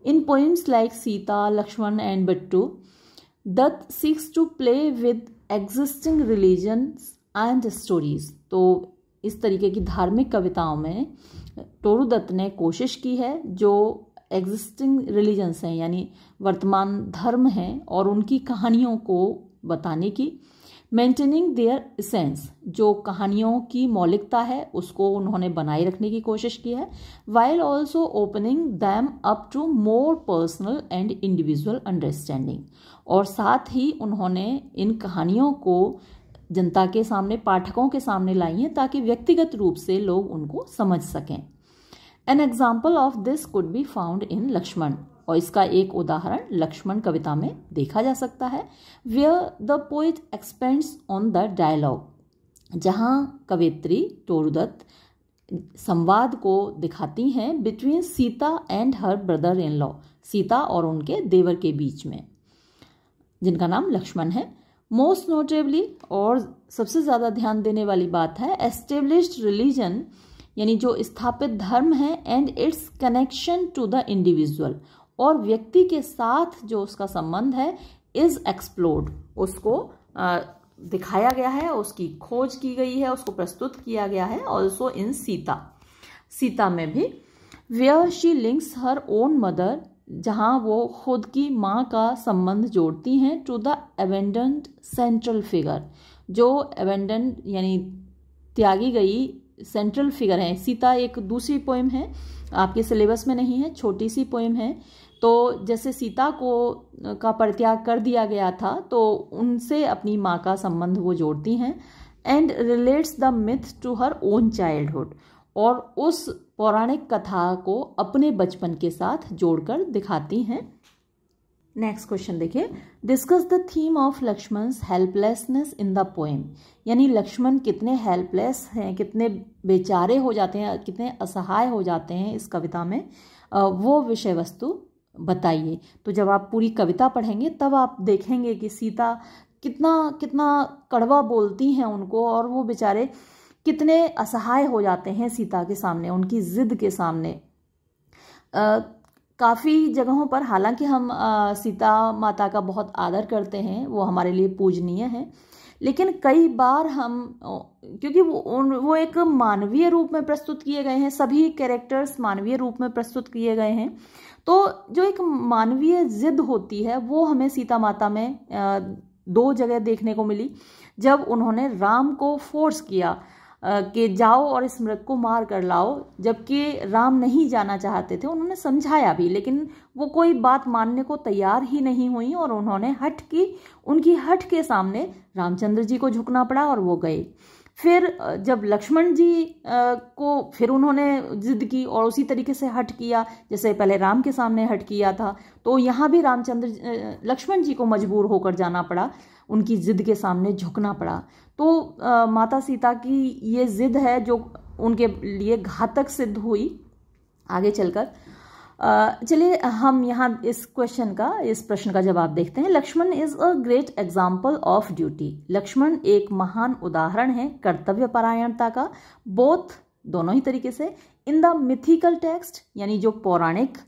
In poems like Sita, Lakshman and Buttoo, Dutt seeks to play with existing religions and stories, तो इस तरीके की धार्मिक कविताओं में टोरूदत्त ने कोशिश की है जो एग्जिस्टिंग रिलीजन्स हैं, यानी वर्तमान धर्म हैं, और उनकी कहानियों को बताने की। मेंटेनिंग देयर एसेंस, जो कहानियों की मौलिकता है उसको उन्होंने बनाए रखने की कोशिश की है। While also opening them up to more personal and individual understanding, और साथ ही उन्होंने इन कहानियों को जनता के सामने, पाठकों के सामने लाई हैं ताकि व्यक्तिगत रूप से लोग उनको समझ सकें। An example of this could be found in Lakshman, और इसका एक उदाहरण लक्ष्मण कविता में देखा जा सकता है। Where the poet expends on the dialogue, जहाँ कवित्री टोरूदत्त संवाद को दिखाती हैं between Sita and her brother in law, Sita और उनके देवर के बीच में, जिनका नाम लक्ष्मण है। मोस्ट नोटेबली, और सबसे ज़्यादा ध्यान देने वाली बात है, एस्टेब्लिश्ड रिलीजन, यानी जो स्थापित धर्म है, and its connection to the individual, और व्यक्ति के साथ जो उसका संबंध है, इज एक्सप्लोर्ड, उसको दिखाया गया है, उसकी खोज की गई है, उसको प्रस्तुत किया गया है। ऑल्सो इन सीता, सीता में भी। Where she links her own mother, जहाँ वो खुद की माँ का संबंध जोड़ती हैं, to the abandoned central figure, जो अबेंडन्ड यानी त्यागी गई सेंट्रल फिगर है। सीता एक दूसरी पोइम है, आपके सिलेबस में नहीं है, छोटी सी पोइम है। तो जैसे सीता का परित्याग कर दिया गया था, तो उनसे अपनी माँ का संबंध वो जोड़ती हैं। And relates the myth to her own childhood, और उस पौराणिक कथा को अपने बचपन के साथ जोड़कर दिखाती हैं। नेक्स्ट क्वेश्चन देखिए, discuss the theme of Lakshman's helplessness in the poem, यानी लक्ष्मण कितने हेल्पलेस हैं, कितने बेचारे हो जाते हैं, कितने असहाय हो जाते हैं इस कविता में, वो विषय वस्तु बताइए। तो जब आप पूरी कविता पढ़ेंगे तब आप देखेंगे कि सीता कितना कितना कड़वा बोलती हैं उनको, और वो बेचारे कितने असहाय हो जाते हैं सीता के सामने, उनकी जिद के सामने। काफ़ी जगहों पर हालांकि हम सीता माता का बहुत आदर करते हैं, वो हमारे लिए पूजनीय हैं, लेकिन कई बार हम, क्योंकि वो एक मानवीय रूप में प्रस्तुत किए गए हैं, सभी कैरेक्टर्स मानवीय रूप में प्रस्तुत किए गए हैं, तो जो एक मानवीय जिद होती है वो हमें सीता माता में दो जगह देखने को मिली। जब उन्होंने राम को फोर्स किया कि जाओ और इस मृग को मार कर लाओ, जबकि राम नहीं जाना चाहते थे, उन्होंने समझाया भी, लेकिन वो कोई बात मानने को तैयार ही नहीं हुई, और उन्होंने हट की, उनकी हट के सामने रामचंद्र जी को झुकना पड़ा और वो गए। फिर जब लक्ष्मण जी को फिर उन्होंने जिद की और उसी तरीके से हट किया, जैसे पहले राम के सामने हट किया था, तो यहाँ भी लक्ष्मण जी को मजबूर होकर जाना पड़ा, उनकी जिद के सामने झुकना पड़ा। तो माता सीता की ये जिद है जो उनके लिए घातक सिद्ध हुई आगे चलकर। चलिए हम यहाँ इस प्रश्न का जवाब देखते हैं। Lakshman is a great example of duty, Lakshman एक महान उदाहरण है कर्तव्य परायणता का, दोनों ही तरीके से। इन द मिथिकल टेक्स्ट, यानी जो पौराणिक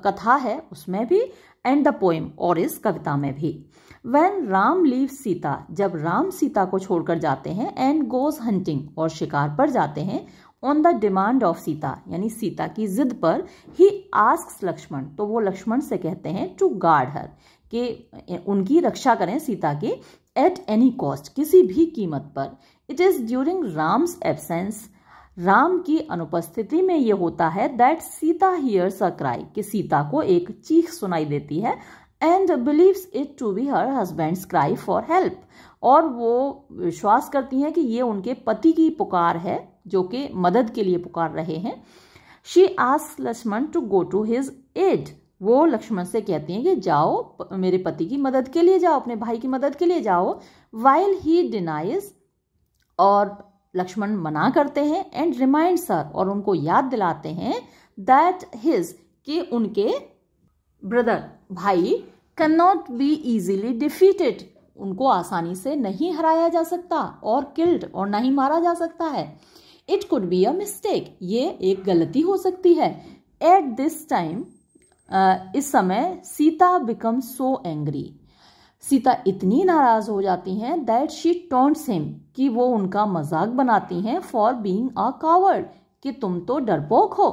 कथा है उसमें भी, एंड द पोएम, और इस कविता में भी। When राम लीव्स सीता, जब राम सीता को छोड़कर जाते हैं, एंड गोज हंटिंग, और शिकार पर जाते हैं, on the demand of Sita, यानी सीता की जिद पर, ही आस्क्स लक्ष्मण, तो वो लक्ष्मण से कहते हैं टू गार्ड हर, कि उनकी रक्षा करें सीता की, एट एनी कॉस्ट, किसी भी कीमत पर। It is during Ram's absence, Ram की अनुपस्थिति में ये होता है, that Sita hears a cry, कि सीता को एक चीख सुनाई देती है, and believes it to be her husband's cry for help, और वो विश्वास करती हैं कि ये उनके पति की पुकार है जो कि मदद के लिए पुकार रहे हैं। She asks Lakshman to go to his aid, वो लक्ष्मण से कहती हैं कि जाओ मेरे पति की मदद के लिए जाओ, अपने भाई की मदद के लिए जाओ। वाइल ही डिनाइज, और लक्ष्मण मना करते हैं, एंड रिमाइंड्स हर, और उनको याद दिलाते हैं, दैट हिज, कि उनके ब्रदर भाई can not be easily defeated, उनको आसानी से नहीं हराया जा सकता, और किल्ड, और नहीं मारा जा सकता है। It could be a mistake, ये एक गलती हो सकती है। एट दिस टाइम, इस समय, Sita become so angry, Sita इतनी नाराज हो जाती हैं, दैट शी टॉन्ट्स हिम, कि वो उनका मजाक बनाती हैं, फॉर बीइंग अ कावर्ड, कि तुम तो डरपोक हो।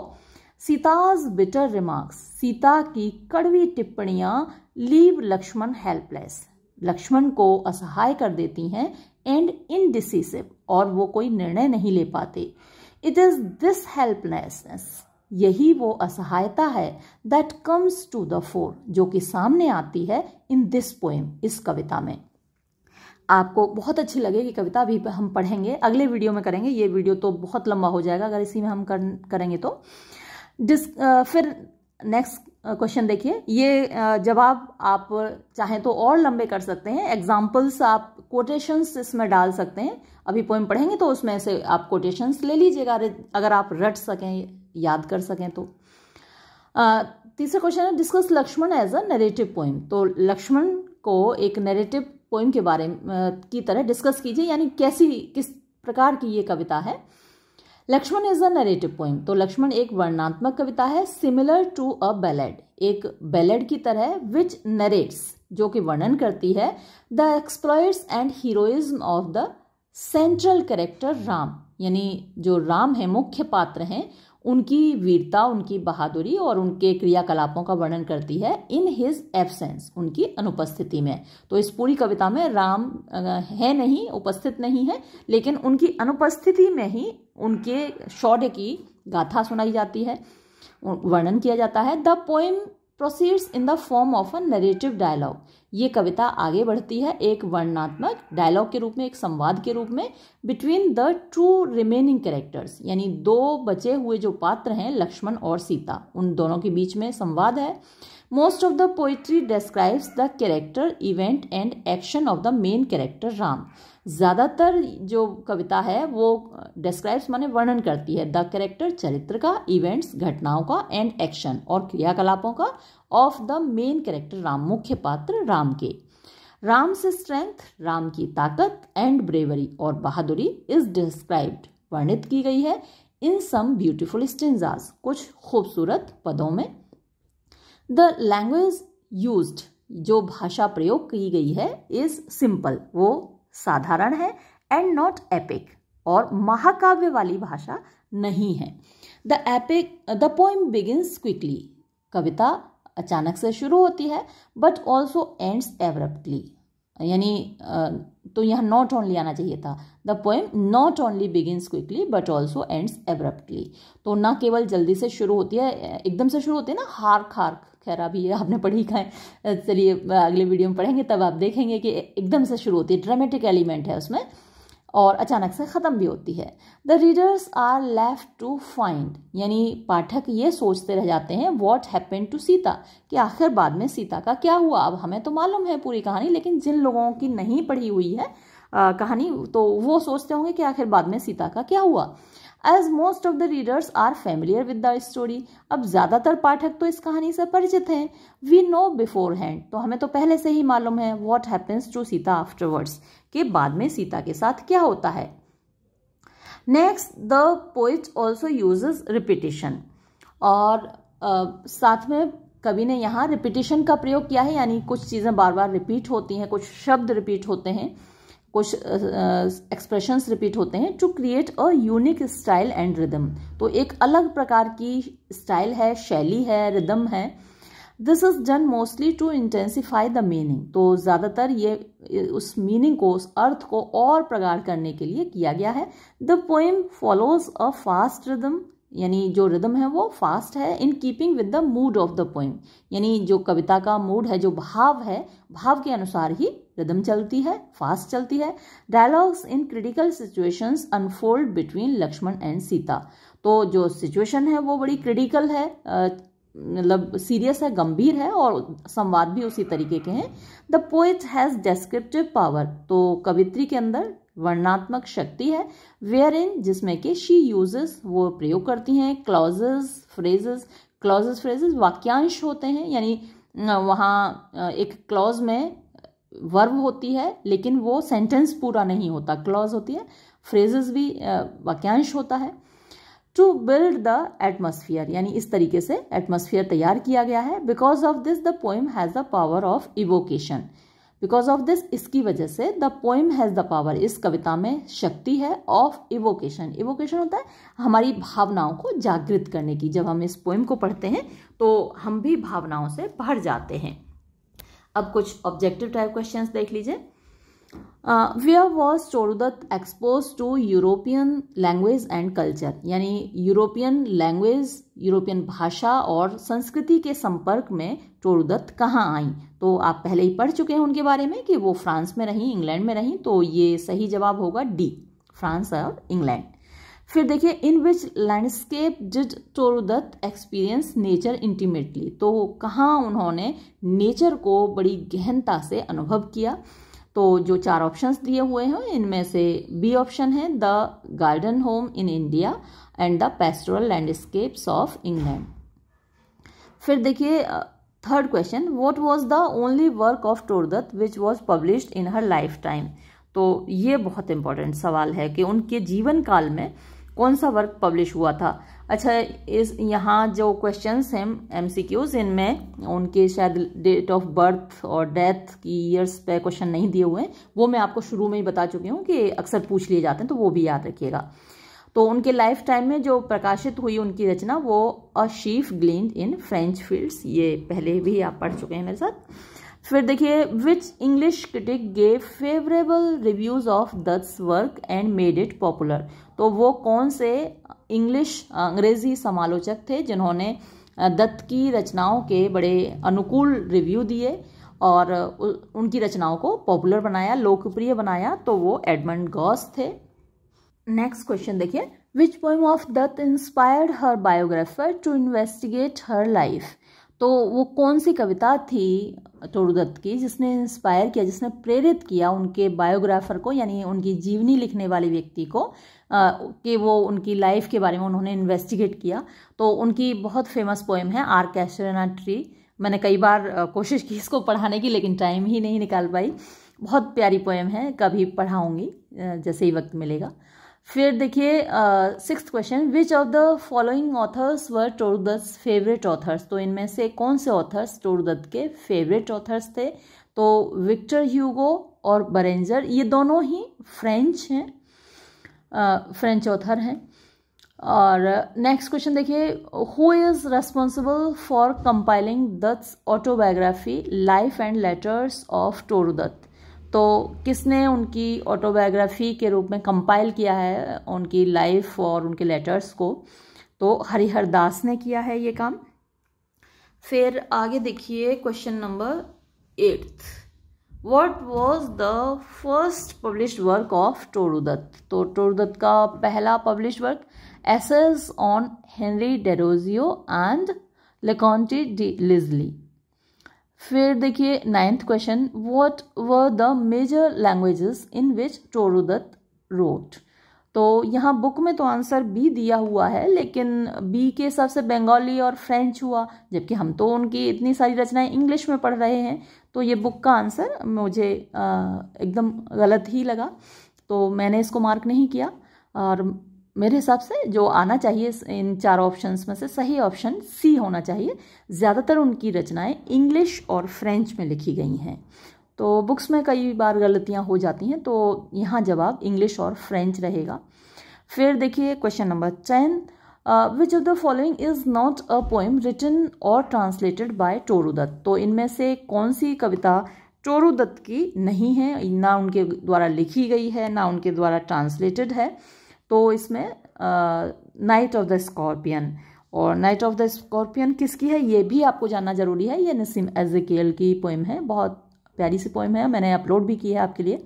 सीताज बिटर रिमार्क्स, सीता की कड़वी टिप्पणियां लीव लक्ष्मण हेल्पलेस, लक्ष्मण को असहाय कर देती हैं, एंड इनडिसिसिव, और वो कोई निर्णय नहीं ले पाते। इट इज दिस हेल्पलेसनेस, यही वो असहायता है, that comes to the fore, जो कि सामने आती है इन दिस पोएम, इस कविता में। आपको बहुत अच्छी लगेगी कविता, अभी हम पढ़ेंगे, अगले वीडियो में करेंगे, ये वीडियो तो बहुत लंबा हो जाएगा अगर इसी में हम करेंगे तो। फिर नेक्स्ट क्वेश्चन देखिए, ये जवाब आप चाहें तो और लंबे कर सकते हैं, एग्जाम्पल्स आप कोटेशंस इसमें डाल सकते हैं, अभी पोएम पढ़ेंगे तो उसमें से आप कोटेशंस ले लीजिएगा अगर आप रट सकें, याद कर सकें तो। तीसरा क्वेश्चन है, discuss Lakshman as a narrative poem, तो लक्ष्मण को एक नरेटिव पोएम के बारे में की तरह डिस्कस कीजिए, यानी किस प्रकार की ये कविता है। Lakshman is a narrative poem, तो लक्ष्मण एक वर्णनात्मक कविता है, सिमिलर टू अ बैलेड, एक बैलेड की तरह, विच नरेट्स, जो कि वर्णन करती है, the exploits and heroism of the central character Ram, यानी जो राम है, मुख्य पात्र हैं, उनकी वीरता, उनकी बहादुरी और उनके क्रियाकलापों का वर्णन करती है, इन हिज एब्सेंस, उनकी अनुपस्थिति में। तो इस पूरी कविता में राम है नहीं, उपस्थित नहीं है, लेकिन उनकी अनुपस्थिति में ही उनके शौर्य की गाथा सुनाई जाती है, वर्णन किया जाता है। The poem proceeds in the form of a narrative dialogue, ये कविता आगे बढ़ती है एक वर्णनात्मक डायलॉग के रूप में, एक संवाद के रूप में, between the two remaining characters, यानी दो बचे हुए जो पात्र हैं, लक्ष्मण और सीता, उन दोनों के बीच में संवाद है। Most of the poetry describes the character, event and action of the main character Ram, ज़्यादातर जो कविता है वो डिस्क्राइब्स माने वर्णन करती है, द कैरेक्टर, चरित्र का, इवेंट्स, घटनाओं का, एंड एक्शन, और क्रियाकलापों का, of the main character Ram, मुख्य पात्र राम के। राम से स्ट्रेंथ, राम की ताकत, एंड ब्रेवरी, और बहादुरी, इज डिस्क्राइब्ड, वर्णित की गई है, इन सम ब्यूटिफुल स्टेंजास, कुछ खूबसूरत पदों में। द लैंग्वेज यूज्ड, जो भाषा प्रयोग की गई है, इज सिंपल, वो साधारण है, एंड नॉट एपिक, और महाकाव्य वाली भाषा नहीं है। द पोएम बिगिंस क्विकली, कविता अचानक से शुरू होती है, बट ऑल्सो एंड्स एब्रप्टली, यानी तो यहाँ नॉट ओनली आना चाहिए था, the poem not only begins quickly but also ends abruptly, तो ना केवल जल्दी से शुरू होती है, एकदम से शुरू होती है ना, हार्क हार्क, खैर अभी आपने पढ़ी का है, चलिए अगले वीडियो में पढ़ेंगे तब आप देखेंगे कि एकदम से शुरू होती है, ड्रामेटिक एलिमेंट है उसमें, और अचानक से ख़त्म भी होती है। The readers are left to find, यानी पाठक ये सोचते रह जाते हैं, वॉट हैपेंड टू सीता, कि आखिर बाद में सीता का क्या हुआ। अब हमें तो मालूम है पूरी कहानी, लेकिन जिन लोगों की नहीं पढ़ी हुई है कहानी, तो वो सोचते होंगे कि आखिर बाद में सीता का क्या हुआ। As most of the readers are familiar with the story, अब ज़्यादातर पाठक तो इस कहानी से परिचित हैं। वी नो बिफोर हैंड, तो हमें तो पहले से ही मालूम है, what happens to Sita afterwards, के बाद में सीता के साथ क्या होता है। Next, the poet also uses repetition, और साथ में कवि ने यहाँ रिपीटिशन का प्रयोग किया है, यानी कुछ चीज़ें बार बार रिपीट होती हैं, कुछ शब्द रिपीट होते हैं, कुछ एक्सप्रेशंस रिपीट होते हैं, to create a unique style and rhythm, तो एक अलग प्रकार की स्टाइल है, शैली है, रिदम है। This is done mostly to intensify the meaning, तो ज़्यादातर ये उस मीनिंग को, उस अर्थ को और प्रगाढ़ करने के लिए किया गया है। The poem follows a fast rhythm, यानी जो रिदम है वो फास्ट है, in keeping with the mood off the poem, यानी जो कविता का मूड है, जो भाव है, भाव के अनुसार ही रिदम चलती है, फास्ट चलती है। Dialogues in critical situations unfold between Lakshman and Sita, तो जो सिचुएशन है वो बड़ी क्रिटिकल है, मतलब सीरियस है, गंभीर है, और संवाद भी उसी तरीके के हैं। The poet has descriptive power, तो कवित्री के अंदर वर्णनात्मक शक्ति है। वेयर इन, जिसमें कि शी यूजेस, वो प्रयोग करती हैं, क्लॉजेस फ्रेजेस वाक्यांश होते हैं, यानी वहाँ एक क्लॉज में वर्ब होती है, लेकिन वो सेंटेंस पूरा नहीं होता, क्लॉज होती है, फ्रेजेस भी वाक्यांश होता है। टू बिल्ड द एटमॉस्फियर, यानी इस तरीके से एटमॉस्फियर तैयार किया गया है। Because of this the poem has the power of evocation, because of this, इसकी वजह से the poem has the power, इस कविता में शक्ति है ऑफ इवोकेशन। इवोकेशन होता है हमारी भावनाओं को जागृत करने की। जब हम इस पोएम को पढ़ते हैं तो हम भी भावनाओं से भर जाते हैं। अब कुछ ऑब्जेक्टिव टाइप क्वेश्चंस देख लीजिए। Where was Toru Dutt expose to European language and culture, यानी यूरोपियन लैंग्वेज, यूरोपियन भाषा और संस्कृति के संपर्क में टोरुदत्त कहाँ आई? तो आप पहले ही पढ़ चुके हैं उनके बारे में कि वो फ्रांस में रहीं, इंग्लैंड में रहीं, तो ये सही जवाब होगा डी, फ्रांस और इंग्लैंड। फिर देखिए, in which landscape did Toru Dutt experience nature intimately, तो कहाँ उन्होंने नेचर को बड़ी गहनता से अनुभव किया? तो जो 4 ऑप्शंस दिए हुए हैं इनमें से बी ऑप्शन है the garden home in India and the pastoral landscapes of England. फिर देखिए third question, what was the only work of Toru Dutt which was published in her lifetime? तो ये बहुत इंपॉर्टेंट सवाल है कि उनके जीवन काल में कौन सा वर्क पब्लिश हुआ था। अच्छा, इस यहाँ जो क्वेश्चंस हैं MCQs, इनमें उनके शायद डेट ऑफ बर्थ और डेथ की ईयर्स पे क्वेश्चन नहीं दिए हुए हैं, वो मैं आपको शुरू में ही बता चुकी हूँ कि अक्सर पूछ लिए जाते हैं, तो वो भी याद रखिएगा। तो उनके लाइफ टाइम में जो प्रकाशित हुई उनकी रचना वो अ sheaf gleaned in French fields, ये पहले भी आप पढ़ चुके हैं मेरे साथ। फिर देखिए, which English critic gave favourable reviews of Dutt's work and made it popular? तो वो कौन से अंग्रेजी समालोचक थे जिन्होंने दत्त की रचनाओं के बड़े अनुकूल रिव्यू दिए और उनकी रचनाओं को पॉपुलर बनाया, लोकप्रिय बनाया? तो वो एडमंड गॉस थे। नेक्स्ट क्वेश्चन देखिए, which poem of Dutt inspired her biographer to investigate her life? तो वो कौन सी कविता थी टोरुदत्त की जिसने इंस्पायर किया, जिसने प्रेरित किया उनके बायोग्राफर को, यानी उनकी जीवनी लिखने वाले व्यक्ति को, कि वो उनकी लाइफ के बारे में उन्होंने इन्वेस्टिगेट किया? तो उनकी बहुत फेमस पोएम है आर कैसरिना ट्री। मैंने कई बार कोशिश की इसको पढ़ाने की, लेकिन टाइम ही नहीं निकाल पाई। बहुत प्यारी पोएम है, कभी पढ़ाऊंगी जैसे ही वक्त मिलेगा। फिर देखिए 6th question, which of the following authors were Toru Dutt's favourite authors? तो इनमें से कौन से ऑथर्स टोरुदत्त के फेवरेट ऑथर्स थे? तो विक्टर ह्यूगो और बरेंजर, ये दोनों ही फ्रेंच हैं, फ्रेंच ऑथर हैं। और नेक्स्ट क्वेश्चन देखिए, who is responsible for compiling Dutt's autobiography life and letters of Toru Dutt? तो किसने उनकी ऑटोबायोग्राफी के रूप में कंपाइल किया है उनकी लाइफ और उनके लेटर्स को? तो हरिहर दास ने किया है ये काम। फिर आगे देखिए question number 8th, what was the first published work of Toru Dutt? तो टोरुदत्त का पहला published work essays on Henry Derozio and Leconte de Lisle. फिर देखिए 9th question, what were the major languages in which Toru Dutt wrote? तो यहाँ बुक में तो आंसर बी दिया हुआ है, लेकिन बी के हिसाब से बंगाली और फ्रेंच हुआ, जबकि हम तो उनकी इतनी सारी रचनाएं इंग्लिश में पढ़ रहे हैं। तो ये बुक का आंसर मुझे एकदम गलत ही लगा, तो मैंने इसको मार्क नहीं किया। और मेरे हिसाब से जो आना चाहिए इन 4 ऑप्शंस में से सही ऑप्शन सी होना चाहिए। ज़्यादातर उनकी रचनाएं इंग्लिश और फ्रेंच में लिखी गई हैं, तो बुक्स में कई बार गलतियां हो जाती हैं, तो यहाँ जवाब इंग्लिश और फ्रेंच रहेगा। फिर देखिए question number 10, which of the following is not a poem written और ट्रांसलेटेड बाय टोरुदत्त? तो इनमें से कौन सी कविता टोरुदत्त की नहीं है, ना उनके द्वारा लिखी गई है, ना उनके द्वारा ट्रांसलेटेड है? तो इसमें नाइट ऑफ द स्कॉर्पियन, और नाइट ऑफ द स्कॉर्पियन किसकी है ये भी आपको जानना जरूरी है। ये नसीम एज़ेकिएल की पोएम है, बहुत प्यारी सी पोएम है, मैंने अपलोड भी की है आपके लिए।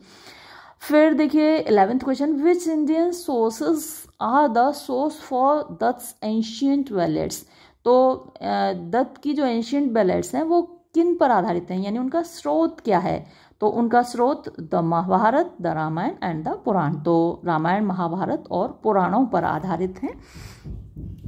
फिर देखिए 11th question, which Indian sources are the source for Dutt's ancient ballads? तो दत्त की जो एंशियंट बैलेड्स हैं वो किन पर आधारित हैं, यानी उनका स्रोत क्या है? तो उनका स्रोत the Mahabharata, the Ramayana and the Purana. तो रामायण, महाभारत और पुराणों पर आधारित हैं।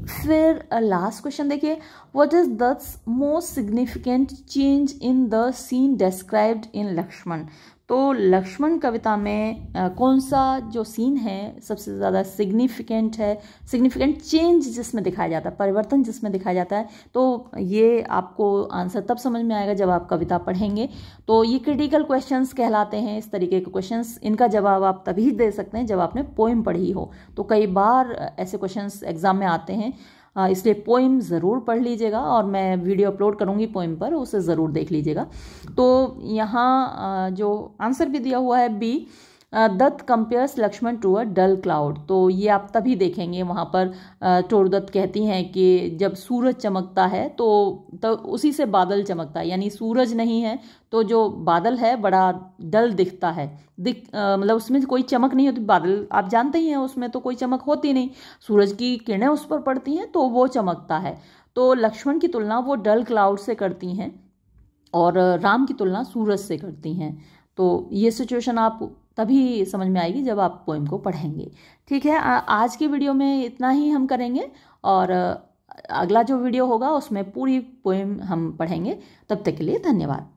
फिर लास्ट क्वेश्चन देखिए, what is Dutt's most significant change in the scene described in Lakshman? तो लक्ष्मण कविता में कौन सा जो सीन है सबसे ज़्यादा सिग्निफिकेंट है, सिग्निफिकेंट चेंज जिसमें दिखाया जाता है, परिवर्तन जिसमें दिखाया जाता है, तो ये आपको आंसर तब समझ में आएगा जब आप कविता पढ़ेंगे। तो ये क्रिटिकल क्वेश्चंस कहलाते हैं। इस तरीके के क्वेश्चंस, इनका जवाब आप तभी दे सकते हैं जब आपने पोइम पढ़ी हो। तो कई बार ऐसे क्वेश्चंस एग्जाम में आते हैं, इसलिए पोइम ज़रूर पढ़ लीजिएगा और मैं वीडियो अपलोड करूँगी पोइम पर, उसे ज़रूर देख लीजिएगा। तो यहाँ जो आंसर भी दिया हुआ है B, Dutt compares Lakshman to a dull cloud. तो ये आप तभी देखेंगे, वहाँ पर टोरूदत्त कहती हैं कि जब सूरज चमकता है तो उसी से बादल चमकता है, यानी सूरज नहीं है तो जो बादल है बड़ा डल दिखता है, मतलब उसमें कोई चमक नहीं होती। बादल आप जानते ही हैं उसमें तो कोई चमक होती नहीं, सूरज की किरणें उस पर पड़ती हैं तो वो चमकता है। तो लक्ष्मण की तुलना वो डल क्लाउड से करती हैं और राम की तुलना सूरज से करती हैं। तो ये सिचुएशन आप तभी समझ में आएगी जब आप पोएम को पढ़ेंगे। ठीक है, आज की वीडियो में इतना ही हम करेंगे और अगला जो वीडियो होगा उसमें पूरी पोएम हम पढ़ेंगे। तब तक के लिए धन्यवाद।